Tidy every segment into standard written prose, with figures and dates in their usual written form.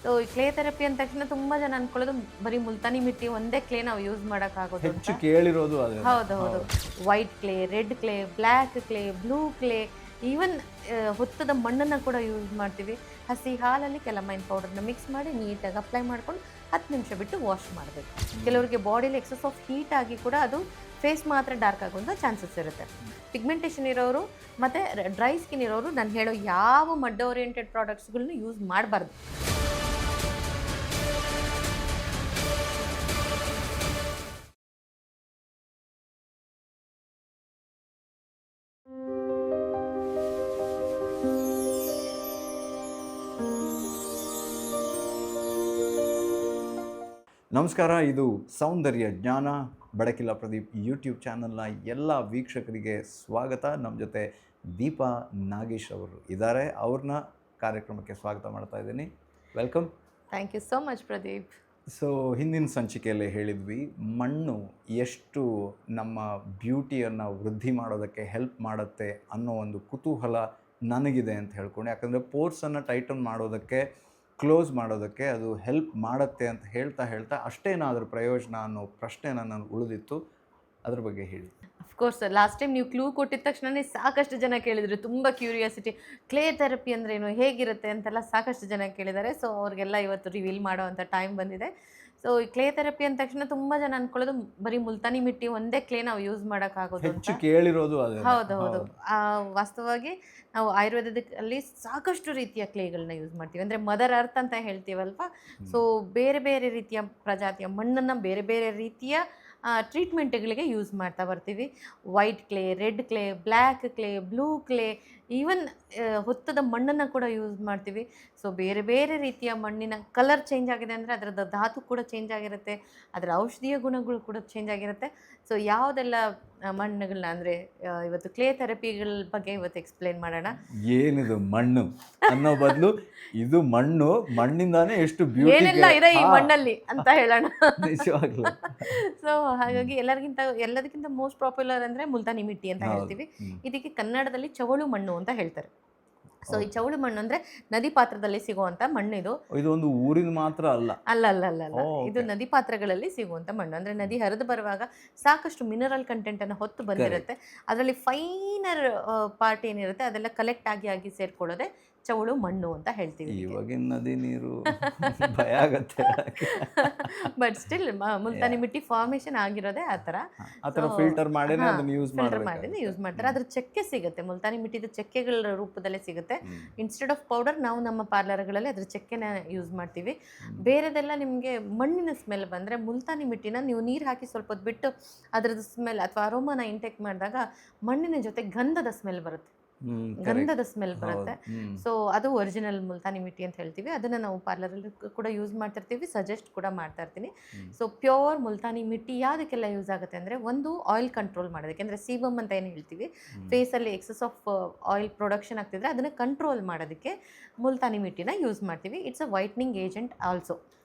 So ಈ clay therapy ಅಂದ ತಕ್ಷಣ ತುಂಬ ಜನ ಅನ್ಕೊಳ್ಳೋದು ಬರೀ ಮುಲ್ತಾನಿ ಮಿಟ್ಟಿ ಒಂದೇ ಕ್ಲೇ ನಾವು ಯೂಸ್ ಮಾಡೋಕ್ಕಾಗೋದು ಹೆಚ್ಚು ಅಂತ. ಕೇಳಿರೋದು ಅದೇ. ಹೌದು. White clay, red clay, black clay, blue clay, even ಹುತ್ತದ ಮಣ್ಣನ್ನು ಕೂಡ ಯೂಸ್ ಮಾಡ್ತೀವಿ. ಹಸಿ ಹಾಲಲ್ಲಿ ಕೆಲಮೈನ್ ಪೌಡರ್ನ ಮಿಕ್ಸ್ ಮಾಡಿ ನೀಟಾಗಿ ಅಪ್ಲೈ ಮಾಡ್ಕೊಂಡು 10 ನಿಮಿಷ ಬಿಟ್ಟು ವಾಶ್ ಮಾಡಬೇಕು. ಕೆಲವರಿಗೆ ಬಾಡಿಲಿ ಎಕ್ಸಸ್ ಆಫ್ ಹೀಟ್ ಆಗಿ ಕೂಡ ಅದು ಫೇಸ್ ಮಾತ್ರ ಡಾರ್ಕ್ ಆಗುವಂಥ ಚಾನ್ಸಸ್ ಇರುತ್ತೆ. ಪಿಗ್ಮೆಂಟೇಷನ್ ಇರೋರು ಮತ್ತು ಡ್ರೈ ಸ್ಕಿನ್ ಇರೋರು ನಾನು ಹೇಳೋ ಯಾವ ಮಡ್ ಓರಿಯೆಂಟೆಡ್ ಪ್ರಾಡಕ್ಟ್ಸ್ಗಳನ್ನ ಯೂಸ್ ಮಾಡಬಾರ್ದು. ನಮಸ್ಕಾರ, ಇದು ಸೌಂದರ್ಯ ಜ್ಞಾನ ಬೆಳಕಿಲ್ಲ ಪ್ರದೀಪ್ ಯೂಟ್ಯೂಬ್ ಚಾನಲ್ನ ಎಲ್ಲ ವೀಕ್ಷಕರಿಗೆ ಸ್ವಾಗತ. ನಮ್ಮ ಜೊತೆ ದೀಪಾ ನಾಗೇಶ್ ಅವರು ಇದ್ದಾರೆ. ಅವ್ರನ್ನ ಕಾರ್ಯಕ್ರಮಕ್ಕೆ ಸ್ವಾಗತ ಮಾಡ್ತಾ ಇದ್ದೀನಿ. Welcome. Thank you so much Pradeep. So ಹಿಂದಿನ ಸಂಚಿಕೆಯಲ್ಲಿ ಹೇಳಿದ್ವಿ, ಮಣ್ಣು ಎಷ್ಟು ನಮ್ಮ ಬ್ಯೂಟಿಯನ್ನು ವೃದ್ಧಿ ಮಾಡೋದಕ್ಕೆ ಹೆಲ್ಪ್ ಮಾಡುತ್ತೆ ಅನ್ನೋ ಒಂದು ಕುತೂಹಲ ನನಗಿದೆ ಅಂತ ಹೇಳ್ಕೊಂಡು. ಯಾಕಂದರೆ ಪೋರ್ಸನ್ನು ಟೈಟನ್ ಮಾಡೋದಕ್ಕೆ, ಕ್ಲೋಸ್ ಮಾಡೋದಕ್ಕೆ ಅದು ಹೆಲ್ಪ್ ಮಾಡುತ್ತೆ ಅಂತ ಹೇಳ್ತಾ ಅಷ್ಟೇನಾದರೂ ಪ್ರಯೋಜನ ಅನ್ನೋ ಪ್ರಶ್ನೆ ನನ್ನ ಉಳಿದಿತ್ತು. ಅದ್ರ ಬಗ್ಗೆ ಹೇಳಿ. ಅಫ್ಕೋರ್ಸ್ ಲಾಸ್ಟ್ ಟೈಮ್ ನೀವು ಕ್ಲೂ ಕೊಟ್ಟಿದ ತಕ್ಷಣವೇ ಸಾಕಷ್ಟು ಜನ ಕೇಳಿದರು. ತುಂಬ ಕ್ಯೂರಿಯಾಸಿಟಿ, ಕ್ಲೇ ಥೆರಪಿ ಅಂದ್ರೇನು, ಹೇಗಿರುತ್ತೆ ಅಂತೆಲ್ಲ ಸಾಕಷ್ಟು ಜನ ಕೇಳಿದ್ದಾರೆ. ಸೊ ಅವ್ರಿಗೆಲ್ಲ ಇವತ್ತು ರಿವೀಲ್ ಮಾಡೋವಂಥ ಟೈಮ್ ಬಂದಿದೆ. ಸೊ ಈ ಕ್ಲೇ ಥೆರಪಿ ಅಂದ ತಕ್ಷಣ ತುಂಬ ಜನ ಅನ್ಕೊಳ್ಳೋದು ಬರೀ ಮುಲ್ತಾನಿ ಮಿಟ್ಟಿ ಒಂದೇ ಕ್ಲೇ ನಾವು ಯೂಸ್ ಮಾಡೋಕ್ಕಾಗೋದು ಅಂತ. ಹೆಚ್ಚು ಕೇಳಿರೋದು ಅದೇ. ಹೌದು. ವಾಸ್ತವವಾಗಿ ನಾವು ಆಯುರ್ವೇದದಲ್ಲಿ ಸಾಕಷ್ಟು ರೀತಿಯ ಕ್ಲೇಗಳನ್ನ ಯೂಸ್ ಮಾಡ್ತೀವಿ. ಅಂದರೆ ಮದರ್ ಅರ್ತ್ ಅಂತ ಹೇಳ್ತೀವಲ್ವ. ಸೊ ಬೇರೆ ಬೇರೆ ರೀತಿಯ ಪ್ರಜಾತಿಯ ಮಣ್ಣನ್ನು ಬೇರೆ ಬೇರೆ ರೀತಿಯ ಟ್ರೀಟ್ಮೆಂಟ್ಗಳಿಗೆ ಯೂಸ್ ಮಾಡ್ತಾ ಬರ್ತೀವಿ. White clay, red clay, black clay, blue clay, even ಹುತ್ತದ ಮಣ್ಣನ್ನು ಕೂಡ ಯೂಸ್ ಮಾಡ್ತೀವಿ. ಸೊ ಬೇರೆ ಬೇರೆ ರೀತಿಯ ಮಣ್ಣಿನ ಕಲರ್ ಚೇಂಜ್ ಆಗಿದೆ ಅಂದರೆ ಅದರದ್ದು ಧಾತು ಕೂಡ ಚೇಂಜ್ ಆಗಿರುತ್ತೆ, ಅದರ ಔಷಧೀಯ ಗುಣಗಳು ಕೂಡ ಚೇಂಜ್ ಆಗಿರುತ್ತೆ. ಸೊ ಯಾವುದೆಲ್ಲ ಮಣ್ಣುಗಳನ್ನ ಅಂದರೆ ಇವತ್ತು ಕ್ಲೇ ಥೆರಪಿಗಳ ಬಗ್ಗೆ ಇವತ್ತು ಎಕ್ಸ್ಪ್ಲೇನ್ ಮಾಡೋಣ. ಏನಿದು ಮಣ್ಣು ಅನ್ನೋ ಬದಲು ಇದು ಮಣ್ಣು, ಮಣ್ಣಿಂದಾನೇ ಎಷ್ಟು ಬ್ಯೂಟಿ ಏನೆಲ್ಲ ಇದೆ ಈ ಮಣ್ಣಲ್ಲಿ ಅಂತ ಹೇಳೋಣ. ನಿಜವಾಗ್ಲೂ. ಸೊ ಹಾಗಾಗಿ ಎಲ್ಲದಕ್ಕಿಂತ ಮೋಸ್ಟ್ ಪಾಪ್ಯುಲರ್ ಅಂದರೆ ಮುಲ್ತಾನಿ ಮಿಟ್ಟಿ ಅಂತ ಹೇಳ್ತೀವಿ. ಇದಕ್ಕೆ ಕನ್ನಡದಲ್ಲಿ ಚವಳು ಮಣ್ಣು ಅಂತ ಹೇಳ್ತಾರೆ. ಸೊ ಈ ಚವಳು ಮಣ್ಣು ಅಂದರೆ ನದಿ ಪಾತ್ರದಲ್ಲಿ ಸಿಗುವಂಥ ಮಣ್ಣಿದು. ಇದು ಒಂದು ಊರಿನ ಮಾತ್ರ ಅಲ್ಲ. ಅಲ್ಲ. ಇದು ನದಿ ಪಾತ್ರಗಳಲ್ಲಿ ಸಿಗುವಂಥ ಮಣ್ಣು. ಅಂದರೆ ನದಿ ಹರಿದು ಬರುವಾಗ ಸಾಕಷ್ಟು ಮಿನರಲ್ ಕಂಟೆಂಟನ್ನು ಹೊತ್ತು ಬಂದಿರುತ್ತೆ. ಅದರಲ್ಲಿ ಫೈನರ್ ಪಾರ್ಟ್ ಏನಿರುತ್ತೆ ಅದೆಲ್ಲ ಕಲೆಕ್ಟ್ ಆಗಿ ಸೇರ್ಕೊಳ್ಳೋದೆ ಚವಳು ಮಣ್ಣು ಅಂತ ಹೇಳ್ತೀವಿ. ಇವಾಗಿನ ನದಿ ನೀರು ಭಯ ಆಗತ್ತೆ. ಬಟ್ ಸ್ಟಿಲ್ ಮುಲ್ತಾನಿ ಮಿಟ್ಟಿ ಫಾರ್ಮೇಷನ್ ಆಗಿರೋದೇ ಆ ಥರ ಫಿಲ್ಟರ್ ಮಾಡಿ ಯೂಸ್ ಮಾಡ್ತಾರೆ. ಅದ್ರ ಚಕ್ಕೆ ಸಿಗುತ್ತೆ, ಮುಲ್ತಾನಿ ಮಿಟ್ಟಿದ ಚಕ್ಕೆಗಳ ರೂಪದಲ್ಲೇ ಸಿಗುತ್ತೆ. ಇನ್ಸ್ಟೆಡ್ ಆಫ್ ಪೌಡರ್ ನಾವು ನಮ್ಮ ಪಾರ್ಲರ್ಗಳಲ್ಲಿ ಅದ್ರ ಚಕ್ಕೆನ ಯೂಸ್ ಮಾಡ್ತೀವಿ. ಬೇರೆದೆಲ್ಲ ನಿಮಗೆ ಮಣ್ಣಿನ ಸ್ಮೆಲ್ ಬಂದರೆ ಮುಲ್ತಾನಿ ಮಿಟ್ಟಿನ ನೀವು ನೀರು ಹಾಕಿ ಸ್ವಲ್ಪ ಹೊತ್ತು ಬಿಟ್ಟು ಅದರದ್ದು ಸ್ಮೆಲ್ ಅಥವಾ ಅರೋಮಾನ ಇಂಟೇಕ್ ಮಾಡಿದಾಗ ಮಣ್ಣಿನ ಜೊತೆ ಗಂಧದ ಸ್ಮೆಲ್ ಬರುತ್ತೆ. ಸೊ ಅದು ಒರಿಜಿನಲ್ ಮುಲ್ತಾನಿ ಮಿಟ್ಟಿ ಅಂತ ಹೇಳ್ತೀವಿ. ಅದನ್ನು ನಾವು ಪಾರ್ಲರಲ್ಲಿ ಕೂಡ ಯೂಸ್ ಮಾಡ್ತಿರ್ತೀವಿ, ಸಜೆಸ್ಟ್ ಕೂಡ ಮಾಡ್ತಾ ಇರ್ತೀನಿ. ಸೊ ಪ್ಯೂರ್ ಮುಲ್ತಾನಿ ಮಿಟ್ಟಿ ಯಾವುದಕ್ಕೆಲ್ಲ ಯೂಸ್ ಆಗುತ್ತೆ ಅಂದರೆ, ಒಂದು ಆಯಿಲ್ ಕಂಟ್ರೋಲ್ ಮಾಡೋದಕ್ಕೆ, ಅಂದರೆ ಸೀಬಮ್ ಅಂತ ಏನು ಹೇಳ್ತೀವಿ, ಫೇಸಲ್ಲಿ ಎಕ್ಸಸ್ ಆಫ್ ಆಯಿಲ್ ಪ್ರೊಡಕ್ಷನ್ ಆಗ್ತಿದ್ರೆ ಅದನ್ನು ಕಂಟ್ರೋಲ್ ಮಾಡೋದಕ್ಕೆ ಮುಲ್ತಾನಿ ಮಿಟ್ಟಿನ ಯೂಸ್ ಮಾಡ್ತೀವಿ. It's a whitening agent also.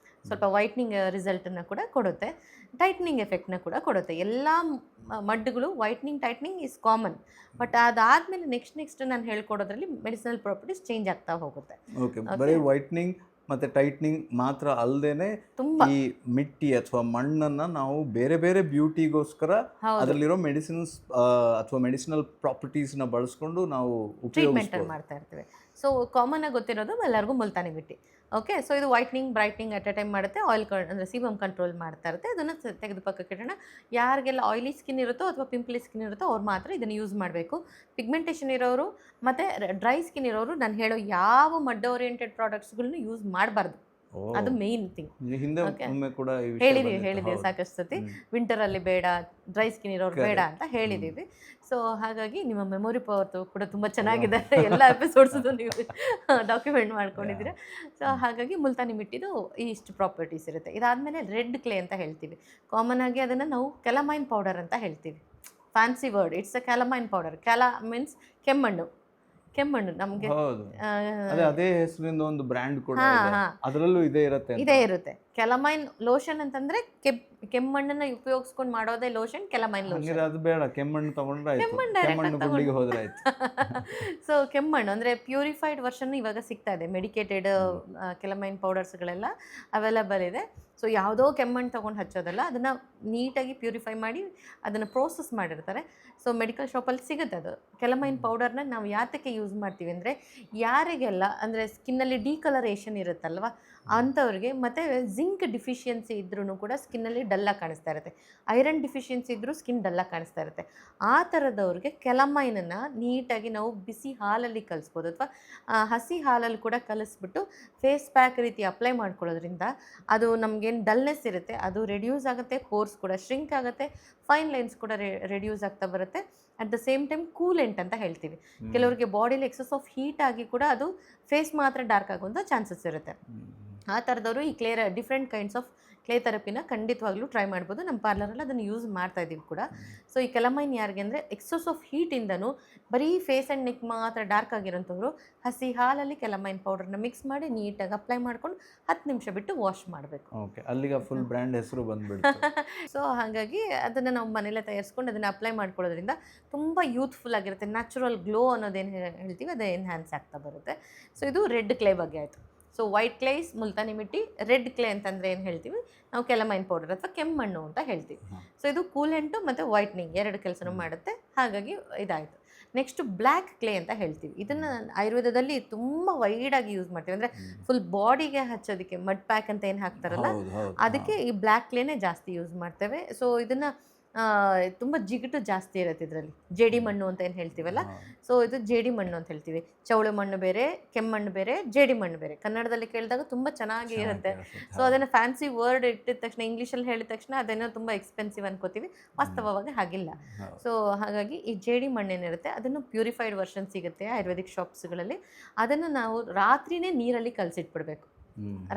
ಸ್ವಲ್ಪ ವೈಟ್ನಿಂಗ್ ರಿಸಲ್ಟನ್ನು ಕೂಡ ಕೊಡುತ್ತೆ, ಟೈಟ್ನಿಂಗ್ ಎಫೆಕ್ಟ್ನ ಕೂಡ ಕೊಡುತ್ತೆ. ಎಲ್ಲ ಮಡ್ಡುಗಳು whitening tightening is common. But ಅದಾದಮೇಲೆ ನೆಕ್ಸ್ಟ್ ನಾನು ಹೇಳ್ಕೊಡೋದ್ರಲ್ಲಿ ಮೆಡಿಸಿನಲ್ ಪ್ರಾಪರ್ಟೀಸ್ ಚೇಂಜ್ ಆಗ್ತಾ ಹೋಗುತ್ತೆ. ಬರೀ ವೈಟ್ನಿಂಗ್ ಮತ್ತು ಟೈಟ್ನಿಂಗ್ ಮಾತ್ರ ಅಲ್ಲದೇನೆ ಈ ಮಿಟ್ಟಿ ಅಥವಾ ಮಣ್ಣನ್ನು ನಾವು ಬೇರೆ ಬೇರೆ ಬ್ಯೂಟಿಗೋಸ್ಕರ ಅದರಲ್ಲಿರೋ ಮೆಡಿಸಿನ್ಸ್ ಅಥವಾ ಮೆಡಿಸಿನಲ್ ಪ್ರಾಪರ್ಟೀಸ್ನ ಬಳಸ್ಕೊಂಡು ನಾವು ಟ್ರೀಟ್ಮೆಂಟ್ ಮಾಡ್ತಾ ಇರ್ತೀವಿ. ಸೊ ಕಾಮನ್ ಆಗಿ ಗೊತ್ತಿರೋದು ಎಲ್ಲರಿಗೂ ಮುಲ್ತಾನಿ ಮಿಟ್ಟಿ. ಓಕೆ, ಸೊ ಇದು whitening brightening at A time ಮಾಡುತ್ತೆ. ಆಯಿಲ್ ಅಂದರೆ ಸೀಬಮ್ ಕಂಟ್ರೋಲ್ ಮಾಡ್ತಾ ಇರುತ್ತೆ. ಅದನ್ನು ತೆಗೆದು ಪಕ್ಕಕ್ಕೆ ಇಡೋಣ. ಯಾರಿಗೆಲ್ಲ ಆಯಿಲಿ ಸ್ಕಿನ್ ಇರುತ್ತೋ ಅಥವಾ ಪಿಂಪಲಿ ಸ್ಕಿನ್ ಇರುತ್ತೋ ಅವ್ರು ಮಾತ್ರ ಇದನ್ನು ಯೂಸ್ ಮಾಡಬೇಕು. ಪಿಗ್ಮೆಂಟೇಷನ್ ಇರೋರು ಮತ್ತು ಡ್ರೈ ಸ್ಕಿನ್ ಇರೋರು ನಾನು ಹೇಳೋ ಯಾವ ಮಡ್ ಓರಿಯೆಂಟೆಡ್ ಪ್ರಾಡಕ್ಟ್ಸ್ಗಳನ್ನ ಯೂಸ್ ಮಾಡಬಾರ್ದು. ಅದು ಮೇನ್ ಥಿಂಗ್. ಹೇಳಿದೀವಿ ಸಾಕಷ್ಟು ಸತಿ. ವಿಂಟರಲ್ಲಿ ಬೇಡ, ಡ್ರೈ ಸ್ಕಿನ್ ಇರೋರು ಬೇಡ ಅಂತ ಹೇಳಿದ್ದೀವಿ. ಸೊ ಹಾಗಾಗಿ ನಿಮ್ಮ ಮೆಮೊರಿ ಪವರ್ ಕೂಡ ತುಂಬ ಚೆನ್ನಾಗಿದೆ. ಎಲ್ಲ ಎಪಿಸೋಡ್ಸು ನೀವು ಡಾಕ್ಯುಮೆಂಟ್ ಮಾಡ್ಕೊಂಡಿದ್ದೀರಾ. ಸೊ ಹಾಗಾಗಿ ಮುಲ್ತಾನಿ ಮಿಟ್ಟಿದು ಇಷ್ಟು ಪ್ರಾಪರ್ಟೀಸ್ ಇರುತ್ತೆ. ಇದಾದಮೇಲೆ ರೆಡ್ ಕ್ಲೇ ಅಂತ ಹೇಳ್ತೀವಿ. ಕಾಮನ್ ಆಗಿ ಅದನ್ನು ನಾವು ಕೆಲಮೈನ್ ಪೌಡರ್ ಅಂತ ಹೇಳ್ತೀವಿ. Fancy word, it's a calamine powder. ಕೆಲ ಮೀನ್ಸ್ ಕೆಮ್ಮಣ್ಣು ನಮಗೆ ಅದೇ ಹೆಸರಿಂದ ಒಂದು ಬ್ರ್ಯಾಂಡ್ ಕೂಡ ಅದರಲ್ಲೂ ಇದೇ ಇರುತ್ತೆ. ಕೆಲಮೈನ್ ಲೋಷನ್ ಅಂತಂದ್ರೆ ಕೆಮ್ಮಣ್ಣನ್ನ ಉಪಯೋಗಿಸ್ಕೊಂಡು ಮಾಡೋದೇ ಲೋಷನ್ ಕೆಲಮೈನ್ ಲೋಷನ್. ಹಂಗಿದ್ರೆ ಅದು ಬೇಡ, ಕೆಮ್ಮಣ್ಣು ತಗೊಂಡ್ರೆ ಆಯ್ತು, ಕೆಮ್ಮಣ್ಣು direct ಕೆಮ್ಮಣ್ಣು ಆಗಿ ಗುಂಡಿಗೆ ಹೋದ್ರೆ ಆಯ್ತು. ಸೊ ಕೆಮ್ಮಣ್ಣು ಅಂದರೆ ಪ್ಯೂರಿಫೈಡ್ ವರ್ಷನ್ ಇವಾಗ ಸಿಗ್ತಾ ಇದೆ, ಮೆಡಿಕೇಟೆಡ್ ಕೆಲಮೈನ್ ಪೌಡರ್ಸ್ಗಳೆಲ್ಲ ಅವೈಲಬಲ್ ಇದೆ. ಸೊ ಯಾವುದೋ ಕೆಮ್ಮಣ್ಣು ತೊಗೊಂಡು ಹಚ್ಚೋದಲ್ಲ, ಅದನ್ನು ನೀಟಾಗಿ ಪ್ಯೂರಿಫೈ ಮಾಡಿ ಅದನ್ನು ಪ್ರೋಸೆಸ್ ಮಾಡಿರ್ತಾರೆ. ಸೊ ಮೆಡಿಕಲ್ ಶಾಪಲ್ಲಿ ಸಿಗುತ್ತೆ ಅದು. ಕೆಲಮೈನ್ ಪೌಡರ್ನ ನಾವು ಯಾತಕ್ಕೆ ಯೂಸ್ ಮಾಡ್ತೀವಿ ಅಂದರೆ, ಯಾರಿಗೆಲ್ಲ ಅಂದರೆ ಸ್ಕಿನ್ನಲ್ಲಿ ಡಿಕಲರೇಷನ್ ಇರುತ್ತಲ್ವ ಅಂಥವ್ರಿಗೆ, ಮತ್ತು ಜಿಂಕ್ ಡಿಫಿಷಿಯನ್ಸಿ ಇದ್ರೂ ಕೂಡ ಸ್ಕಿನ್ನಲ್ಲಿ ಡಲ್ಲಾಗಿ ಕಾಣಿಸ್ತಾ ಇರುತ್ತೆ, ಐರನ್ ಡಿಫಿಷಿಯನ್ಸಿ ಇದ್ದರೂ ಸ್ಕಿನ್ ಡಲ್ಲಾಗಿ ಕಾಣಿಸ್ತಾ ಇರುತ್ತೆ. ಆ ಥರದವ್ರಿಗೆ ಕೆಲಮೈನನ್ನು ನೀಟಾಗಿ ನಾವು ಬಿಸಿ ಹಾಲಲ್ಲಿ ಕಲಿಸ್ಬೋದು, ಅಥವಾ ಹಸಿ ಹಾಲಲ್ಲಿ ಕೂಡ ಕಲಿಸ್ಬಿಟ್ಟು ಫೇಸ್ ಪ್ಯಾಕ್ ರೀತಿ ಅಪ್ಲೈ ಮಾಡ್ಕೊಳ್ಳೋದ್ರಿಂದ ಅದು ನಮಗೇನು ಡಲ್ನೆಸ್ ಇರುತ್ತೆ ಅದು ರೆಡ್ಯೂಸ್ ಆಗುತ್ತೆ, ಪೋರ್ಸ್ ಕೂಡ ಶ್ರಿಂಕ್ ಆಗುತ್ತೆ, ಫೈನ್ ಲೈನ್ಸ್ ಕೂಡ ರೆಡ್ಯೂಸ್ ಆಗ್ತಾ ಬರುತ್ತೆ. At the same time coolant ಅಂತ ಹೇಳ್ತೀವಿ. ಕೆಲವರಿಗೆ ಬಾಡಿಲಿ ಎಕ್ಸಸ್ ಆಫ್ ಹೀಟ್ ಆಗಿ ಕೂಡ ಅದು ಫೇಸ್ ಮಾತ್ರ ಡಾರ್ಕ್ ಆಗುವಂಥ ಚಾನ್ಸಸ್ ಇರುತ್ತೆ. ಆ ಥರದವರು ಈ ಡಿಫ್ರೆಂಟ್ ಕೈಂಡ್ಸ್ ಆಫ್ ಕ್ಲೇ ಥೆರಪಿನ ಖಂಡಿತವಾಗ್ಲೂ ಟ್ರೈ ಮಾಡ್ಬೋದು. ನಮ್ಮ ಪಾರ್ಲರಲ್ಲಿ ಅದನ್ನು ಯೂಸ್ ಮಾಡ್ತಾ ಇದ್ದೀವಿ ಕೂಡ. ಸೊ ಈ ಕೆಲಮೈನ್ ಯಾರಿಗೆ ಅಂದರೆ ಎಕ್ಸಸ್ ಆಫ್ ಹೀಟಿಂದನೂ ಬರೀ ಫೇಸ್ ಆ್ಯಂಡ್ ನೆಕ್ ಮಾತ್ರ ಡಾರ್ಕ್ ಆಗಿರೋಂಥವ್ರು ಹಸಿ ಹಾಲಲ್ಲಿ ಕೆಲಮೈನ್ ಪೌಡರ್ನ ಮಿಕ್ಸ್ ಮಾಡಿ ನೀಟಾಗಿ ಅಪ್ಲೈ ಮಾಡ್ಕೊಂಡು 10 ನಿಮಿಷ ಬಿಟ್ಟು ವಾಶ್ ಮಾಡಬೇಕು. ಓಕೆ, ಅಲ್ಲಿಗೆ ಫುಲ್ ಬ್ರ್ಯಾಂಡ್ ಹೆಸರು ಬಂದ್ಬಿಡುತ್ತೆ. ಸೊ ಹಾಗಾಗಿ ಅದನ್ನು ನಾವು ಮನೇಲೆ ತಯಾರಿಸ್ಕೊಂಡು ಅದನ್ನು ಅಪ್ಲೈ ಮಾಡ್ಕೊಳ್ಳೋದ್ರಿಂದ ತುಂಬ ಯೂತ್ಫುಲ್ ಆಗಿರುತ್ತೆ, ನ್ಯಾಚುರಲ್ ಗ್ಲೋ ಅನ್ನೋದೇನು ಹೇಳ್ತೀವಿ ಅದು ಎನ್ಹ್ಯಾನ್ಸ್ ಆಗ್ತಾ ಬರುತ್ತೆ. ಸೊ ಇದು ರೆಡ್ ಕ್ಲೇ ಬಗ್ಗೆ ಆಯಿತು. So white clay is Multani mitti, red clay ಅಂತಂದರೆ ಏನು ಹೇಳ್ತೀವಿ ನಾವು ಕೆಲಮೈನ್ ಪೌಡರ್ ಅಥವಾ ಕೆಮ್ಮಣ್ಣು ಅಂತ ಹೇಳ್ತೀವಿ. ಸೊ ಇದು ಕೂಲೆಂಟು ಮತ್ತು ವೈಟ್ನಿಂಗ್ ಎರಡು ಕೆಲಸನೂ ಮಾಡುತ್ತೆ, ಹಾಗಾಗಿ ಇದಾಯಿತು. ನೆಕ್ಸ್ಟು ಬ್ಲ್ಯಾಕ್ ಕ್ಲೇ ಅಂತ ಹೇಳ್ತೀವಿ. ಇದನ್ನು ಆಯುರ್ವೇದದಲ್ಲಿ ತುಂಬ ವೈಡಾಗಿ ಯೂಸ್ ಮಾಡ್ತೀವಿ, ಅಂದರೆ ಫುಲ್ ಬಾಡಿಗೆ ಹಚ್ಚೋದಕ್ಕೆ ಮಡ್ ಪ್ಯಾಕ್ ಅಂತ ಏನು ಹಾಕ್ತಾರಲ್ಲ ಅದಕ್ಕೆ ಈ ಬ್ಲ್ಯಾಕ್ ಕ್ಲೇನೇ ಜಾಸ್ತಿ ಯೂಸ್ ಮಾಡ್ತೇವೆ. ಸೊ ಇದನ್ನು ತುಂಬ ಜಿಗುಟು ಜಾಸ್ತಿ ಇರುತ್ತೆ ಇದರಲ್ಲಿ, ಜೇಡಿ ಮಣ್ಣು ಅಂತ ಏನು ಹೇಳ್ತೀವಲ್ಲ, ಸೊ ಇದು ಜೇಡಿ ಮಣ್ಣು ಅಂತ ಹೇಳ್ತೀವಿ. ಚೌಳು ಮಣ್ಣು ಬೇರೆ, ಕೆಮ್ಮಣ್ಣು ಬೇರೆ, ಜೇಡಿ ಮಣ್ಣು ಬೇರೆ. ಕನ್ನಡದಲ್ಲಿ ಕೇಳಿದಾಗ ತುಂಬ ಚೆನ್ನಾಗಿ ಇರುತ್ತೆ. ಸೊ ಅದನ್ನು ಫ್ಯಾನ್ಸಿ ವರ್ಡ್ ಇಟ್ಟಿದ ತಕ್ಷಣ, ಇಂಗ್ಲೀಷಲ್ಲಿ ಹೇಳಿದ ತಕ್ಷಣ ಅದೇನೋ ತುಂಬ ಎಕ್ಸ್ಪೆನ್ಸಿವ್ ಅನ್ಕೋತೀವಿ, ವಾಸ್ತವವಾಗಿ ಹಾಗಿಲ್ಲ. ಸೊ ಹಾಗಾಗಿ ಈ ಜೇಡಿ ಮಣ್ಣೇನಿರುತ್ತೆ ಅದನ್ನು ಪ್ಯೂರಿಫೈಡ್ ವರ್ಷನ್ ಸಿಗುತ್ತೆ ಆಯುರ್ವೇದಿಕ್ ಶಾಪ್ಸ್ಗಳಲ್ಲಿ. ಅದನ್ನು ನಾವು ರಾತ್ರಿನೇ ನೀರಲ್ಲಿ ಕಲಸಿಟ್ಬಿಡ್ಬೇಕು.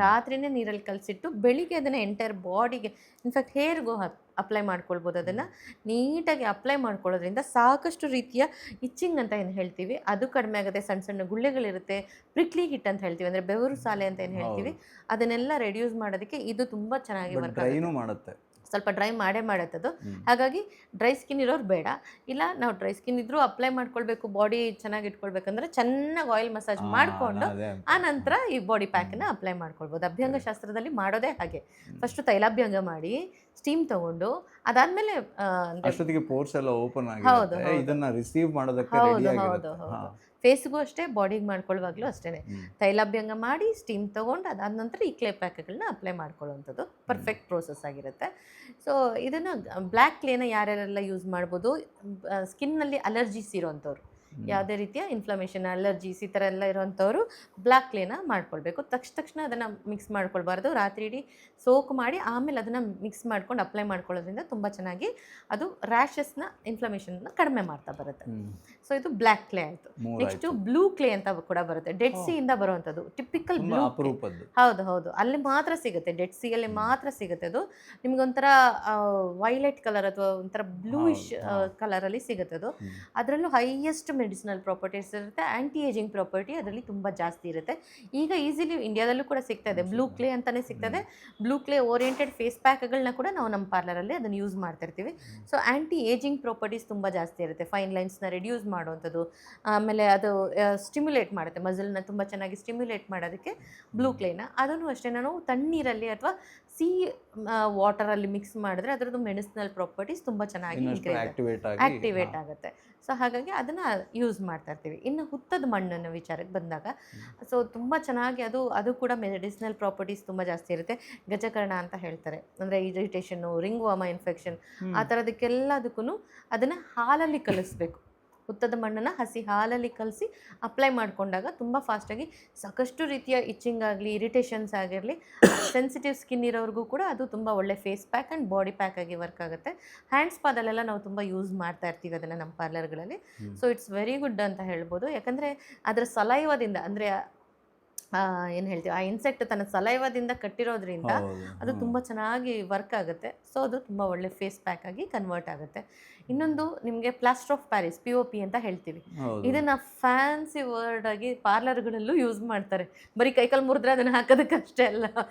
ರಾತ್ರಿನೇ ನೀರಲ್ಲಿ ಕಲಸಿಟ್ಟು ಬೆಳಿಗ್ಗೆ ಅದನ್ನು ಎಂಟೈರ್ ಬಾಡಿಗೆ, ಇನ್ಫ್ಯಾಕ್ಟ್ ಹೇರ್ಗೂ ಅಪ್ಲೈ ಮಾಡ್ಕೊಳ್ಬೋದು. ಅದನ್ನು ನೀಟಾಗಿ ಅಪ್ಲೈ ಮಾಡ್ಕೊಳ್ಳೋದ್ರಿಂದ ಸಾಕಷ್ಟು ರೀತಿಯ ಇಚ್ಚಿಂಗ್ ಅಂತ ಏನು ಹೇಳ್ತೀವಿ ಅದು ಕಡಿಮೆ ಆಗುತ್ತೆ. ಸಣ್ಣ ಸಣ್ಣ ಗುಳ್ಳೆಗಳಿರುತ್ತೆ, ಪ್ರಿಕ್ಲಿ ಹಿಟ್ ಅಂತ ಹೇಳ್ತೀವಿ, ಅಂದರೆ ಬೆವರು ಸಾಲೆ ಅಂತ ಏನು ಹೇಳ್ತೀವಿ, ಅದನ್ನೆಲ್ಲ ರೆಡ್ಯೂಸ್ ಮಾಡೋದಕ್ಕೆ ಇದು ತುಂಬ ಚೆನ್ನಾಗಿ ವರ್ಕ್ ಮಾಡುತ್ತೆ. ಸ್ವಲ್ಪ ಡ್ರೈ ಮಾಡುತ್ತೆ ಅದು. ಹಾಗಾಗಿ ಡ್ರೈ ಸ್ಕಿನ್ ಇರೋರು ಬೇಡ, ಇಲ್ಲ ನಾವು ಡ್ರೈ ಸ್ಕಿನ್ ಇದ್ರೂ ಅಪ್ಲೈ ಮಾಡ್ಕೊಳ್ಬೇಕು, ಬಾಡಿ ಚೆನ್ನಾಗಿ ಇಟ್ಕೊಳ್ಬೇಕಂದ್ರೆ ಚೆನ್ನಾಗಿ ಆಯಿಲ್ ಮಸಾಜ್ ಮಾಡಿಕೊಂಡು ಆ ನಂತರ ಈ ಬಾಡಿ ಪ್ಯಾಕನ್ನು ಅಪ್ಲೈ ಮಾಡ್ಕೊಳ್ಬೋದು. ಅಭ್ಯಂಗ ಶಾಸ್ತ್ರದಲ್ಲಿ ಮಾಡೋದೇ ಹಾಗೆ, ಫಸ್ಟು ತೈಲಾಭ್ಯಂಗ ಮಾಡಿ ಸ್ಟೀಮ್ ತಗೊಂಡು ಅದಾದ್ಮೇಲೆ ಪೋರ್ಸ್ ಎಲ್ಲ ಓಪನ್ ಆಗಿದೆ, ಇದನ್ನ ರಿಸೀವ್ ಮಾಡೋದಕ್ಕೆ ರೆಡಿ ಆಗಿರುತ್ತೆ. ಫೇಸ್ಗೂ ಅಷ್ಟೇ, ಬಾಡಿಗೆ ಮಾಡ್ಕೊಳ್ಳುವಾಗಲೂ ಅಷ್ಟೇ ತೈಲಾಭ್ಯಂಗ ಮಾಡಿ ಸ್ಟೀಮ್ ತೊಗೊಂಡು ಅದಾದ ನಂತರ ಈ ಕ್ಲೇ ಪ್ಯಾಕ್ಗಳನ್ನ ಅಪ್ಲೈ ಮಾಡ್ಕೊಳ್ಳೋವಂಥದ್ದು ಪರ್ಫೆಕ್ಟ್ ಪ್ರೋಸೆಸ್ ಆಗಿರುತ್ತೆ. ಸೊ ಇದನ್ನು ಬ್ಲ್ಯಾಕ್ ಕ್ಲೇನ ಯಾರ್ಯಾರೆಲ್ಲ ಯೂಸ್ ಮಾಡ್ಬೋದು, ಸ್ಕಿನ್ನಲ್ಲಿ ಅಲರ್ಜೀಸ್ ಇರೋವಂಥವ್ರು, ಯಾವುದೇ ರೀತಿಯ ಇನ್ಫ್ಲಮೇಷನ್, ಅಲರ್ಜೀಸ್ ಈ ಥರ ಎಲ್ಲ ಇರೋವಂಥವ್ರು ಬ್ಲ್ಯಾಕ್ ಕ್ಲೇನ ಮಾಡ್ಕೊಳ್ಬೇಕು. ತಕ್ಷಣ ಅದನ್ನು ಮಿಕ್ಸ್ ಮಾಡ್ಕೊಳ್ಬಾರ್ದು, ರಾತ್ರಿ ಇಡೀ ಸೋಕ್ ಮಾಡಿ ಆಮೇಲೆ ಅದನ್ನು ಮಿಕ್ಸ್ ಮಾಡ್ಕೊಂಡು ಅಪ್ಲೈ ಮಾಡ್ಕೊಳ್ಳೋದ್ರಿಂದ ತುಂಬ ಚೆನ್ನಾಗಿ ಅದು ರ್ಯಾಷಸ್ನ, ಇನ್ಫ್ಲಮೇಷನ್ನ ಕಡಿಮೆ ಮಾಡ್ತಾ ಬರುತ್ತೆ. ಸೊ ಇದು ಬ್ಲ್ಯಾಕ್ ಕ್ಲೇ ಆಯಿತು. ನೆಕ್ಸ್ಟು ಬ್ಲೂ ಕ್ಲೇ ಅಂತ ಕೂಡ ಬರುತ್ತೆ, ಡೆಡ್ ಸಿಯಿಂದ ಬರುವಂಥದ್ದು, ಟಿಪಿಕಲ್ ಬ್ಲೂ. ಹೌದು, ಅಲ್ಲಿ ಮಾತ್ರ ಸಿಗುತ್ತೆ, ಡೆಡ್ ಸಿಯಲ್ಲಿ ಮಾತ್ರ ಸಿಗುತ್ತೆ ಅದು. ನಿಮಗೊಂಥರ ವೈಲೆಟ್ ಕಲರ್ ಅಥವಾ ಒಂಥರ ಬ್ಲೂಯಿಶ್ ಕಲರಲ್ಲಿ ಸಿಗುತ್ತೆ ಅದು. ಅದರಲ್ಲೂ ಹೈಯೆಸ್ಟ್ ಮೆಡಿಸಿನಲ್ ಪ್ರಾಪರ್ಟೀಸ್ ಇರುತ್ತೆ, ಆ್ಯಂಟಿ ಏಜಿಂಗ್ ಪ್ರಾಪರ್ಟಿ ಅದರಲ್ಲಿ ತುಂಬ ಜಾಸ್ತಿ ಇರುತ್ತೆ. ಈಗ ಈಸಿಲಿ ಇಂಡಿಯಾದಲ್ಲೂ ಕೂಡ ಸಿಗ್ತಾ ಇದೆ, ಬ್ಲೂ ಕ್ಲೇ ಅಂತಲೇ ಸಿಗ್ತದೆ. ಬ್ಲೂ ಕ್ಲೇ ಓರಿಯೆಂಟೆಡ್ ಫೇಸ್ ಪ್ಯಾಕ್ಗಳನ್ನ ಕೂಡ ನಾವು ನಮ್ಮ ಪಾರ್ಲರಲ್ಲಿ ಅದನ್ನು ಯೂಸ್ ಮಾಡ್ತಾ ಇರ್ತೀವಿ. ಸೊ ಆ್ಯಂಟಿ ಏಜಿಂಗ್ ಪ್ರಾಪರ್ಟೀಸ್ ತುಂಬ ಜಾಸ್ತಿ ಇರುತ್ತೆ, ಫೈನ್ ಲೈನ್ಸ್ನ ರೆಡ್ಯೂಸ್ ಮಾಡುವಂಥದ್ದು, ಆಮೇಲೆ ಅದು ಸ್ಟಿಮ್ಯುಲೇಟ್ ಮಾಡುತ್ತೆ, ಮಸಲ್ನ ತುಂಬ ಚೆನ್ನಾಗಿ ಸ್ಟಿಮ್ಯುಲೇಟ್ ಮಾಡೋದಕ್ಕೆ ಬ್ಲೂ ಕ್ಲೇನ. ಅದನ್ನು ಅಷ್ಟೇ ನಾವು ತಣ್ಣೀರಲ್ಲಿ ಅಥವಾ ವಾಟರಲ್ಲಿ ಮಿಕ್ಸ್ ಮಾಡಿದ್ರೆ ಅದರದ್ದು ಮೆಡಿಸಿನಲ್ ಪ್ರಾಪರ್ಟೀಸ್ ತುಂಬ ಚೆನ್ನಾಗಿ ಆಕ್ಟಿವೇಟ್ ಆಗುತ್ತೆ. ಸೊ ಹಾಗಾಗಿ ಅದನ್ನು ಯೂಸ್ ಮಾಡ್ತಾ ಇರ್ತೀವಿ. ಇನ್ನು ಹುತ್ತದ ಮಣ್ಣನ್ನು ವಿಚಾರಕ್ಕೆ ಬಂದಾಗ, ಸೊ ತುಂಬ ಚೆನ್ನಾಗಿ ಅದು ಕೂಡ ಮೆಡಿಸಿನಲ್ ಪ್ರಾಪರ್ಟೀಸ್ ತುಂಬ ಜಾಸ್ತಿ ಇರುತ್ತೆ. ಗಜಕರ್ಣ ಅಂತ ಹೇಳ್ತಾರೆ, ಅಂದರೆ ಇರಿಟೇಷನ್ನು, ರಿಂಗ್ ವಾರ್ಮ ಇನ್ಫೆಕ್ಷನ್, ಆ ಥರದಕ್ಕೆಲ್ಲದಕ್ಕೂ ಅದನ್ನು ಹಾಲಲ್ಲಿ ಕಲಿಸ್ಬೇಕು. ಹುತ್ತದ ಮಣ್ಣನ್ನು ಹಸಿ ಹಾಲಲ್ಲಿ ಕಲಸಿ ಅಪ್ಲೈ ಮಾಡಿಕೊಂಡಾಗ ತುಂಬ ಫಾಸ್ಟಾಗಿ ಸಾಕಷ್ಟು ರೀತಿಯ ಇಚ್ಚಿಂಗ್ ಆಗಲಿ, ಇರಿಟೇಷನ್ಸ್ ಆಗಿರಲಿ, ಸೆನ್ಸಿಟಿವ್ ಸ್ಕಿನ್ ಇರೋರಿಗೂ ಕೂಡ ಅದು ತುಂಬ ಒಳ್ಳೆ face pack and body pack ಆಗಿ ವರ್ಕ್ ಆಗುತ್ತೆ. ಹ್ಯಾಂಡ್ಸ್ ಪಾದಲ್ಲೆಲ್ಲ ನಾವು ತುಂಬ ಯೂಸ್ ಮಾಡ್ತಾ ಇರ್ತೀವಿ ಅದನ್ನು ನಮ್ಮ ಪಾರ್ಲರ್ಗಳಲ್ಲಿ. ಸೊ ಇಟ್ಸ್ ವೆರಿ ಗುಡ್ ಅಂತ ಹೇಳ್ಬೋದು, ಯಾಕಂದರೆ ಅದರ ಸಲೈವದಿಂದ, ಅಂದರೆ ಏನು ಹೇಳ್ತೀವಿ, ಆ ಇನ್ಸೆಕ್ಟ್ ತನ್ನ ಸಲೈವದಿಂದ ಕಟ್ಟಿರೋದ್ರಿಂದ ಹೌದು. ಅದು ತುಂಬ ಚೆನ್ನಾಗಿ ವರ್ಕ್ ಆಗುತ್ತೆ. ಸೊ ಅದು ತುಂಬ ಒಳ್ಳೆ ಫೇಸ್ ಪ್ಯಾಕ್ ಆಗಿ ಕನ್ವರ್ಟ್ ಆಗುತ್ತೆ. ಇನ್ನೊಂದು ನಿಮಗೆ ಪ್ಲಾಸ್ಟರ್ ಆಫ್ ಪ್ಯಾರಿಸ್, POP ಅಂತ ಹೇಳ್ತೀವಿ. ಹೌದು. ಇದನ್ನ ಫ್ಯಾನ್ಸಿ ವರ್ಡ್ ಆಗಿ ಪಾರ್ಲರ್ಗಳಲ್ಲೂ ಯೂಸ್ ಮಾಡ್ತಾರೆ. ಬರೀ ಕೈಕಾಲು ಮುರಿದ್ರೆ ಅದನ್ನ ಹಾಕೋದಕ್ಕೆ ಅಷ್ಟೇ ಅಲ್ಲ,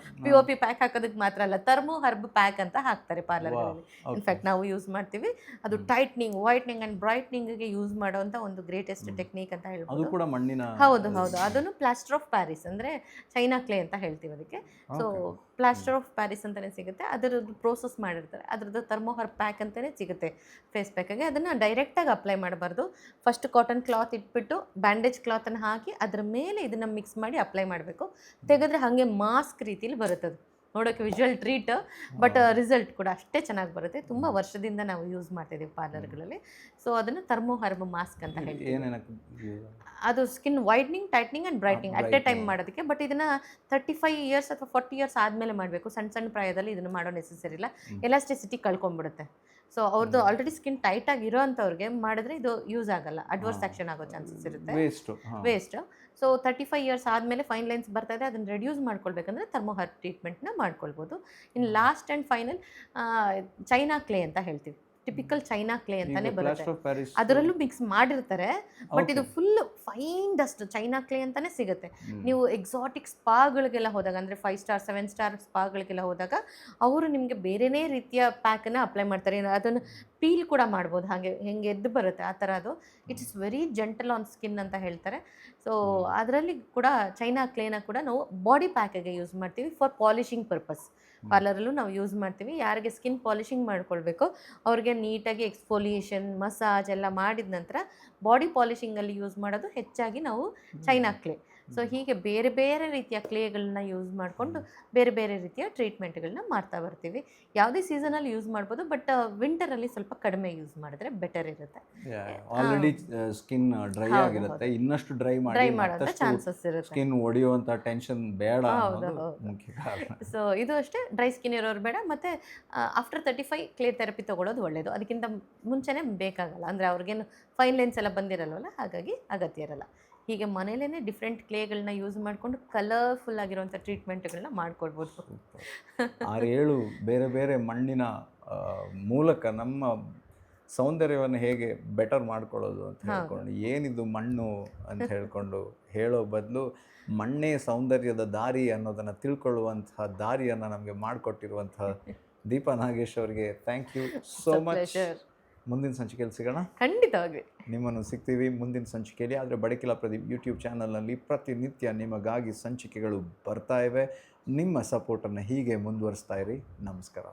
POP ಪ್ಯಾಕ್ ಹಾಕೋದಕ್ಕೆ ಮಾತ್ರ ಅಲ್ಲ, ಥರ್ಮೋ ಹರ್ಬ್ ಪ್ಯಾಕ್ ಅಂತ ಹಾಕ್ತಾರೆ ಪಾರ್ಲರ್ಗಳಲ್ಲಿ. ಇನ್ಫ್ಯಾಕ್ಟ್ ನಾವು ಯೂಸ್ ಮಾಡ್ತೀವಿ. ಅದು ಟೈಟ್ನಿಂಗ್, ವೈಟ್ನಿಂಗ್ ಆ್ಯಂಡ್ ಬ್ರೈಟ್ನಿಂಗ್ಗೆ ಯೂಸ್ ಮಾಡುವಂಥ ಒಂದು ಗ್ರೇಟೆಸ್ಟ್ ಟೆಕ್ನಿಕ್ ಅಂತ ಅದು ಹೇಳ್ಬೋದು. ಕೂಡ ಮಣ್ಣಿನ. ಹೌದು ಹೌದು, ಅದನ್ನು ಪ್ಲಾಸ್ಟರ್ ಆಫ್ ಪ್ಯಾರಿಸ್ ಅಂದರೆ ಚೈನಾ ಕ್ಲೇ ಅಂತ ಹೇಳ್ತೀವಿ ಅದಕ್ಕೆ. ಸೊ ಪ್ಲಾಸ್ಟರ್ ಆಫ್ ಪ್ಯಾರಿಸ್ ಅಂತಲೇ ಸಿಗುತ್ತೆ. ಅದರದ್ದು ಪ್ರೋಸೆಸ್ ಮಾಡಿರ್ತಾರೆ, ಅದರದ್ದು ಥರ್ಮೋಹರ್ ಪ್ಯಾಕ್ ಅಂತಲೇ ಸಿಗುತ್ತೆ ಫೇಸ್ ಪ್ಯಾಕಾಗಿ. ಅದನ್ನು ಡೈರೆಕ್ಟಾಗಿ ಅಪ್ಲೈ ಮಾಡಬಾರ್ದು. ಫಸ್ಟ್ ಕಾಟನ್ ಕ್ಲಾತ್ ಇಟ್ಬಿಟ್ಟು ಬ್ಯಾಂಡೇಜ್ ಕ್ಲಾತನ್ನು ಹಾಕಿ ಅದರ ಮೇಲೆ ಇದನ್ನು ಮಿಕ್ಸ್ ಮಾಡಿ ಅಪ್ಲೈ ಮಾಡಬೇಕು. ತೆಗೆದ್ರೆ ಹಾಗೆ ಮಾಸ್ಕ್ ರೀತಿಲಿ ಬರುತ್ತೆ ಅದು, ನೋಡೋಕ್ಕೆ ವಿಜುವಲ್ ಟ್ರೀಟ್, ಬಟ್ ರಿಸಲ್ಟ್ ಕೂಡ ಅಷ್ಟೇ ಚೆನ್ನಾಗಿ ಬರುತ್ತೆ. ತುಂಬ ವರ್ಷದಿಂದ ನಾವು ಯೂಸ್ ಮಾಡ್ತಿದ್ದೀವಿ ಪಾರ್ಲರ್ಗಳಲ್ಲಿ. ಸೊ ಅದನ್ನು ಥರ್ಮೋಹರ್ಬ್ ಮಾಸ್ಕ್ ಅಂತ ಹೇಳ್ತೀವಿ. ಏನೇನಕ್ಕೆ ಅದು skin whitening, tightening and brightening at A time ಮಾಡೋದಕ್ಕೆ. ಬಟ್ ಇದನ್ನು 35 ಇಯರ್ಸ್ ಅಥವಾ 40 ಇಯರ್ಸ್ ಆದಮೇಲೆ ಮಾಡಬೇಕು. ಸಣ್ಣ ಸಣ್ಣ ಪ್ರಾಯದಲ್ಲಿ ಇದನ್ನು ಮಾಡೋ ನೆಸೆಸರಿ ಇಲ್ಲ, ಎಲಾಸ್ಟಿಸಿಟಿ ಕಳ್ಕೊಂಡ್ಬಿಡುತ್ತೆ. ಸೊ ಅವ್ರದ್ದು ಆಲ್ರೆಡಿ ಸ್ಕಿನ್ ಟೈಟಾಗಿ ಇರೋ ಅಂಥವ್ರಿಗೆ ಮಾಡಿದ್ರೆ ಇದು ಯೂಸ್ ಆಗಲ್ಲ, ಅಡ್ವರ್ಸ್ ಆ್ಯಕ್ಷನ್ ಆಗೋ ಚಾನ್ಸಸ್ ಇರುತ್ತೆ, ವೇಸ್ಟ್. ಸೊ 35 ಇಯರ್ಸ್ ಆದಮೇಲೆ ಫೈನ್ ಲೈನ್ಸ್ ಬರ್ತಾ ಇದೆ, ಅದನ್ನು ರೆಡ್ಯೂಸ್ ಮಾಡ್ಕೊಳ್ಬೇಕಂದ್ರೆ ಥರ್ಮೋಹರ್ ಟ್ರೀಟ್ಮೆಂಟ್ನ ಮಾಡ್ಕೊಳ್ಬೋದು. ಇನ್ನು last and final China clay ಅಂತ ಹೇಳ್ತೀವಿ. ಟಿಪಿಕಲ್ ಚೈನಾ ಕ್ಲೇ ಅಂತಾನೆ ಬರುತ್ತೆ, ಅದರಲ್ಲೂ ಮಿಕ್ಸ್ ಮಾಡಿರ್ತಾರೆ. ಬಟ್ ಇದು full fine dust China clay ಅಂತಾನೆ ಸಿಗುತ್ತೆ. ನೀವು ಎಕ್ಸಾಟಿಕ್ ಸ್ಪಾಗಳಿಗೆಲ್ಲ ಹೋದಾಗ, ಅಂದರೆ 5 ಸ್ಟಾರ್ 7 ಸ್ಟಾರ್ ಸ್ಪಾಗಳಿಗೆಲ್ಲ ಹೋದಾಗ ಅವರು ನಿಮಗೆ ಬೇರೆನೇ ರೀತಿಯ ಪ್ಯಾಕನ್ನು ಅಪ್ಲೈ ಮಾಡ್ತಾರೆ. ಅದನ್ನು ಪೀಲ್ ಕೂಡ ಮಾಡ್ಬೋದು, ಹಾಗೆ ಹೆಂಗೆ ಎದ್ದು ಬರುತ್ತೆ ಆ ಥರ. ಅದು it's very gentle on skin ಅಂತ ಹೇಳ್ತಾರೆ. ಸೊ ಅದರಲ್ಲಿ ಕೂಡ ಚೈನಾ ಕ್ಲೇನ ಕೂಡ ನಾವು ಬಾಡಿ ಪ್ಯಾಕಿಗೆ ಯೂಸ್ ಮಾಡ್ತೀವಿ ಫಾರ್ ಪಾಲಿಶಿಂಗ್ ಪರ್ಪಸ್. ಪಾರ್ಲರಲ್ಲೂ ನಾವು ಯೂಸ್ ಮಾಡ್ತೀವಿ. ಯಾರಿಗೆ ಸ್ಕಿನ್ ಪಾಲಿಶಿಂಗ್ ಮಾಡ್ಕೊಳ್ಬೇಕು ಅವ್ರಿಗೆ ನೀಟಾಗಿ ಎಕ್ಸ್ಫೋಲಿಯೇಷನ್, ಮಸಾಜ್ ಎಲ್ಲ ಮಾಡಿದ ನಂತರ ಬಾಡಿ ಪಾಲಿಶಿಂಗಲ್ಲಿ ಯೂಸ್ ಮಾಡೋದು ಹೆಚ್ಚಾಗಿ ನಾವು ಚೈನಾ ಕ್ಲೇ. ಸೊ ಹೀಗೆ ಬೇರೆ ಬೇರೆ ರೀತಿಯ ಕ್ಲೇಗಳನ್ನ ಯೂಸ್ ಮಾಡಿಕೊಂಡು ಬೇರೆ ಬೇರೆ ರೀತಿಯ ಟ್ರೀಟ್ಮೆಂಟ್ಗಳನ್ನ ಮಾಡ್ತಾ ಬರ್ತೀವಿ. ಯಾವುದೇ ಸೀಸನಲ್ಲಿ ಯೂಸ್ ಮಾಡ್ಬೋದು, ಬಟ್ ವಿಂಟರಲ್ಲಿ ಸ್ವಲ್ಪ ಕಡಿಮೆ ಯೂಸ್ ಮಾಡಿದ್ರೆ ಬೆಟರ್ ಇರುತ್ತೆ. ಆಲ್ರೆಡಿ ಸ್ಕಿನ್ ಡ್ರೈ ಆಗಿರುತ್ತೆ, ಇನ್ನಷ್ಟು ಡ್ರೈ ಮಾಡೋಂಥ ಚಾನ್ಸಸ್ ಇರುತ್ತೆ. ಸ್ಕಿನ್ ಒಡೆಯುವಂಥ ಟೆನ್ಷನ್ ಬೇಡ ಅನ್ನೋದು ಮುಖ್ಯ ಕಾರಣ. ಸೊ ಇದು ಅಷ್ಟೇ, ಡ್ರೈ ಸ್ಕಿನ್ ಇರೋರು ಬೇಡ. ಮತ್ತು ಆಫ್ಟರ್ 35 ಕ್ಲೇ ಥೆರಪಿ ತೊಗೊಳ್ಳೋದು ಒಳ್ಳೆಯದು. ಅದಕ್ಕಿಂತ ಮುಂಚೆನೇ ಬೇಕಾಗಲ್ಲ, ಅಂದರೆ ಅವ್ರಿಗೇನು ಫೈನ್ ಲೈನ್ಸ್ ಎಲ್ಲ ಬಂದಿರಲ್ವಲ್ಲ, ಹಾಗಾಗಿ ಅಗತ್ಯ ಇರಲ್ಲ. ಹೀಗೆ ಮನೇಲೇ ಡಿಫ್ರೆಂಟ್ ಕ್ಲೇಗಳನ್ನ ಯೂಸ್ ಮಾಡಿಕೊಂಡು ಕಲರ್ಫುಲ್ ಆಗಿರುವಂಥ ಟ್ರೀಟ್ಮೆಂಟ್ಗಳನ್ನ ಮಾಡ್ಕೊಳ್ಬೋದು. 6-7 ಬೇರೆ ಬೇರೆ ಮಣ್ಣಿನ ಮೂಲಕ ನಮ್ಮ ಸೌಂದರ್ಯವನ್ನು ಹೇಗೆ ಬೆಟರ್ ಮಾಡ್ಕೊಳ್ಳೋದು ಅಂತ ಹೇಳ್ಕೊಂಡು, ಏನಿದು ಮಣ್ಣು ಅಂತ ಹೇಳ್ಕೊಂಡು ಹೇಳೋ ಬದಲು ಮಣ್ಣೇ ಸೌಂದರ್ಯದ ದಾರಿ ಅನ್ನೋದನ್ನು ತಿಳ್ಕೊಳ್ಳುವಂತಹ ದಾರಿಯನ್ನು ನಮಗೆ ಮಾಡಿಕೊಟ್ಟಿರುವಂತಹ ದೀಪಾ ನಾಗೇಶ್ ಅವರಿಗೆ ಥ್ಯಾಂಕ್ ಯು ಸೋ ಮಚ್. ಮುಂದಿನ ಸಂಚಿಕೆಯಲ್ಲಿ ಸಿಗೋಣ, ಖಂಡಿತವಾಗಿ ನಿಮ್ಮನ್ನು ಸಿಗ್ತೀವಿ ಮುಂದಿನ ಸಂಚಿಕೆಯಲ್ಲಿ. ಆದರೆ ಬಡಕಿಲ ಪ್ರದೀಪ್ ಯೂಟ್ಯೂಬ್ ಚಾನಲ್ನಲ್ಲಿ ಪ್ರತಿನಿತ್ಯ ನಿಮಗಾಗಿ ಸಂಚಿಕೆಗಳು ಬರ್ತಾ ಇವೆ. ನಿಮ್ಮ ಸಪೋರ್ಟನ್ನು ಹೀಗೆ ಮುಂದುವರಿಸ್ತಾ ಇರಿ. ನಮಸ್ಕಾರ.